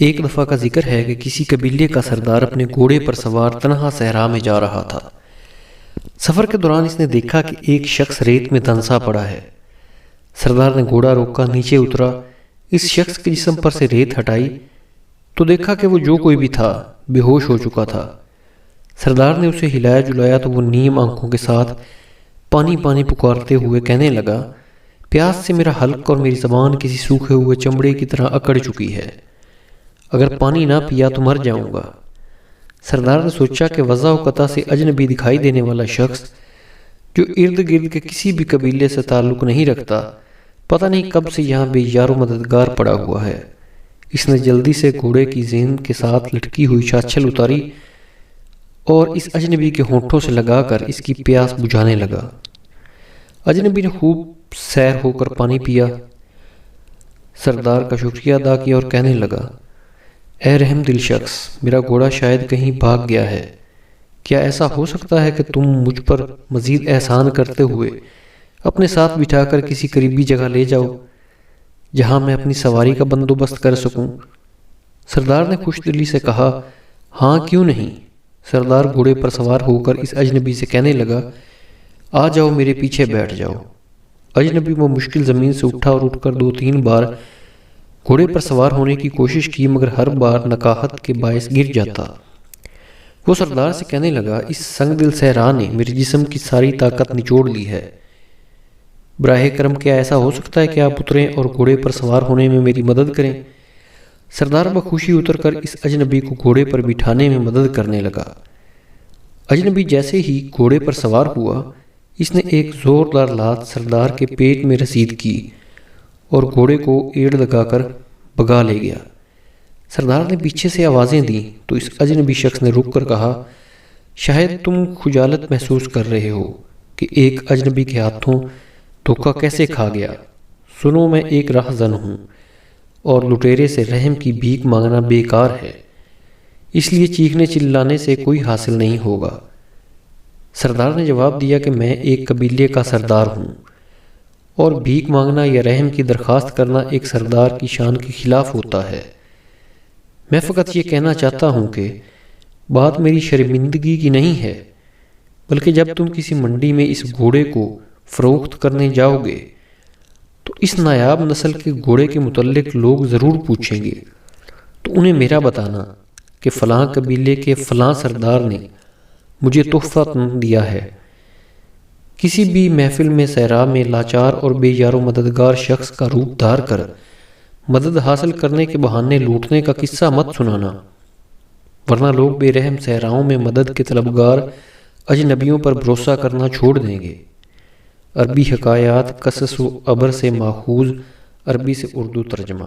ایک دفعہ کا ذکر ہے کہ کسی قبیلے کا سردار اپنے گھوڑے پر سوار تنہا صحرا میں جا رہا تھا۔ سفر کے دوران اس نے دیکھا کہ ایک شخص ریت میں دھنسا پڑا ہے۔ سردار نے گھوڑا روکا، نیچے اترا، اس شخص کے جسم پر سے ریت ہٹائی تو دیکھا کہ وہ جو کوئی بھی تھا بے ہوش ہو چکا تھا۔ سردار نے اسے ہلایا جلایا تو وہ نیم آنکھوں کے ساتھ پانی پانی پکارتے ہوئے کہنے لگا، پیاس سے میرا حلق اور میری زبان کسی سوکھے ہوئے چمڑے کی طرح اکڑ چکی ہے، اگر پانی نہ پیا تو مر جاؤں گا۔ سردار نے سوچا کہ وضع و قطع سے اجنبی دکھائی دینے والا شخص جو ارد گرد کے کسی بھی قبیلے سے تعلق نہیں رکھتا، پتہ نہیں کب سے یہاں بے یار و مددگار پڑا ہوا ہے۔ اس نے جلدی سے گھوڑے کی زین کے ساتھ لٹکی ہوئی چھاچھل اتاری اور اس اجنبی کے ہونٹوں سے لگا کر اس کی پیاس بجھانے لگا۔ اجنبی نے خوب سیر ہو کر پانی پیا، سردار کا شکریہ ادا کیا اور کہنے لگا، اے رحم دل شخص، میرا گھوڑا شاید کہیں بھاگ گیا ہے، کیا ایسا ہو سکتا ہے کہ تم مجھ پر مزید احسان کرتے ہوئے اپنے ساتھ بٹھا کر کسی قریبی جگہ لے جاؤ جہاں میں اپنی سواری کا بندوبست کر سکوں؟ سردار نے خوش دلی سے کہا، ہاں کیوں نہیں۔ سردار گھوڑے پر سوار ہو کر اس اجنبی سے کہنے لگا، آ جاؤ میرے پیچھے بیٹھ جاؤ۔ اجنبی وہ مشکل زمین سے اٹھا اور اٹھ کر 2-3 بار گھوڑے پر سوار ہونے کی کوشش کی، مگر ہر بار نکاہت کے باعث گر جاتا۔ وہ سردار سے کہنے لگا، اس سنگ دل صحرا نے میرے جسم کی ساری طاقت نچوڑ لی ہے، براہ کرم کیا ایسا ہو سکتا ہے کہ آپ اتریں اور گھوڑے پر سوار ہونے میں میری مدد کریں؟ سردار بخوشی اتر کر اس اجنبی کو گھوڑے پر بٹھانے میں مدد کرنے لگا۔ اجنبی جیسے ہی گھوڑے پر سوار ہوا، اس نے ایک زوردار لات سردار کے پیٹ میں رسید کی اور گھوڑے کو ایڑ لگا کر بگا لے گیا۔ سردار نے پیچھے سے آوازیں دیں تو اس اجنبی شخص نے رک کر کہا، شاید تم خجالت محسوس کر رہے ہو کہ ایک اجنبی کے ہاتھوں دھوکہ کیسے کھا گیا۔ سنو، میں ایک راہزن ہوں اور لٹیرے سے رحم کی بھیک مانگنا بیکار ہے، اس لیے چیخنے چلانے سے کوئی حاصل نہیں ہوگا۔ سردار نے جواب دیا کہ میں ایک قبیلے کا سردار ہوں اور بھیک مانگنا یا رحم کی درخواست کرنا ایک سردار کی شان کے خلاف ہوتا ہے۔ میں فقط یہ کہنا چاہتا ہوں کہ بات میری شرمندگی کی نہیں ہے، بلکہ جب تم کسی منڈی میں اس گھوڑے کو فروخت کرنے جاؤ گے تو اس نایاب نسل کے گھوڑے کے متعلق لوگ ضرور پوچھیں گے، تو انہیں میرا بتانا کہ فلاں قبیلے کے فلاں سردار نے مجھے تحفہ دیا ہے۔ کسی بھی محفل میں صحرا میں لاچار اور بے یار و مددگار شخص کا روپ دھار کر مدد حاصل کرنے کے بہانے لوٹنے کا قصہ مت سنانا، ورنہ لوگ بے رحم صحراؤں میں مدد کے طلبگار اجنبیوں پر بھروسہ کرنا چھوڑ دیں گے۔ عربی حکایات قصص و عبر سے ماخوذ، عربی سے اردو ترجمہ۔